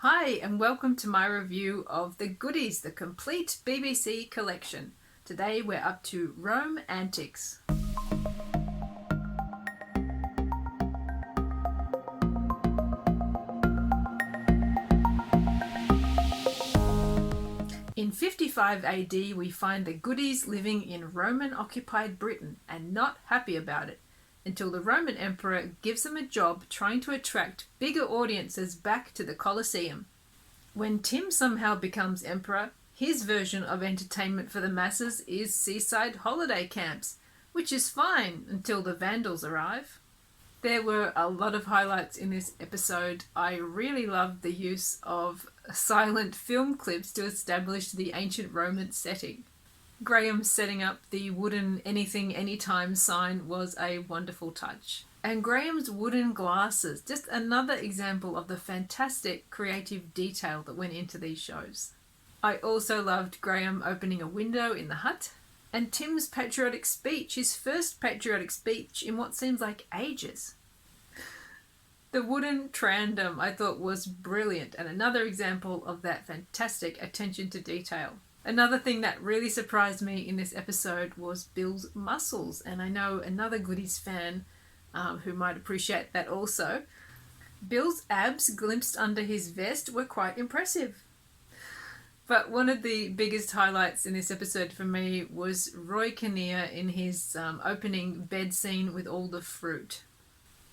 Hi and welcome to my review of The Goodies, the complete BBC collection. Today we're up to Rome Antics. In 55 AD we find the Goodies living in Roman-occupied Britain and not happy about it, until the Roman Emperor gives them a job trying to attract bigger audiences back to the Colosseum. When Tim somehow becomes emperor, his version of entertainment for the masses is seaside holiday camps, which is fine until the Vandals arrive. There were a lot of highlights in this episode. I really loved the use of silent film clips to establish the ancient Roman setting. Graeme setting up the wooden anything anytime sign was a wonderful touch. And Graeme's wooden glasses, just another example of the fantastic creative detail that went into these shows. I also loved Graeme opening a window in the hut, and Tim's patriotic speech, his first patriotic speech in what seems like ages. The wooden trandom I thought was brilliant, and another example of that fantastic attention to detail. Another thing that really surprised me in this episode was Bill's muscles, and I know another Goodies fan who might appreciate that also. Bill's abs glimpsed under his vest were quite impressive. But one of the biggest highlights in this episode for me was Roy Kinnear in his opening bed scene with all the fruit.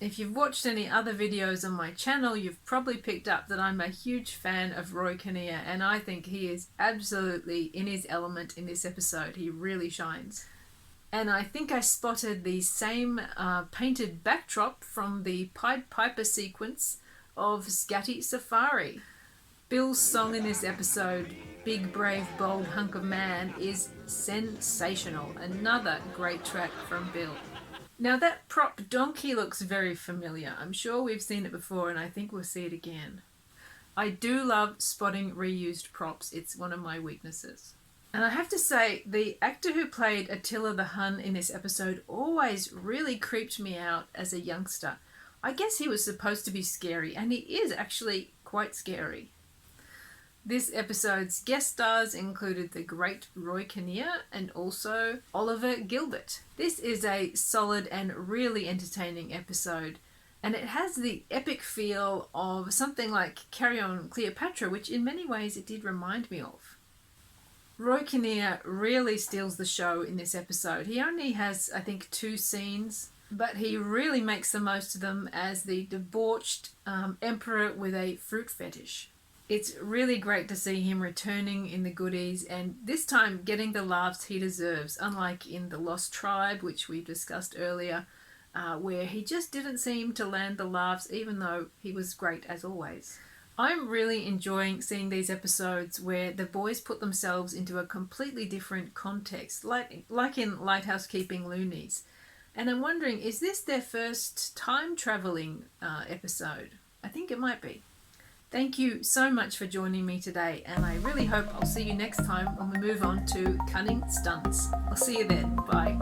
If you've watched any other videos on my channel, you've probably picked up that I'm a huge fan of Roy Kinnear, and I think he is absolutely in his element in this episode. He really shines. And I think I spotted the same painted backdrop from the Pied Piper sequence of Scatty Safari. Bill's song in this episode, Big Brave Bold Hunk of Man, is sensational. Another great track from Bill. Now that prop donkey looks very familiar. I'm sure we've seen it before and I think we'll see it again. I do love spotting reused props. It's one of my weaknesses. And I have to say, the actor who played Attila the Hun in this episode always really creeped me out as a youngster. I guess he was supposed to be scary, and he is actually quite scary. This episode's guest stars included the great Roy Kinnear and also Oliver Gilbert. This is a solid and really entertaining episode, and it has the epic feel of something like Carry On Cleopatra, which in many ways it did remind me of. Roy Kinnear really steals the show in this episode. He only has, I think, 2 scenes, but he really makes the most of them as the debauched emperor with a fruit fetish. It's really great to see him returning in the Goodies, and this time getting the laughs he deserves, unlike in The Lost Tribe, which we discussed earlier, where he just didn't seem to land the laughs, even though he was great as always. I'm really enjoying seeing these episodes where the boys put themselves into a completely different context, like in Lighthouse Keeping Loonies. And I'm wondering, is this their first time-travelling episode? I think it might be. Thank you so much for joining me today, and I really hope I'll see you next time when we move on to Cunning Stunts. I'll see you then. Bye.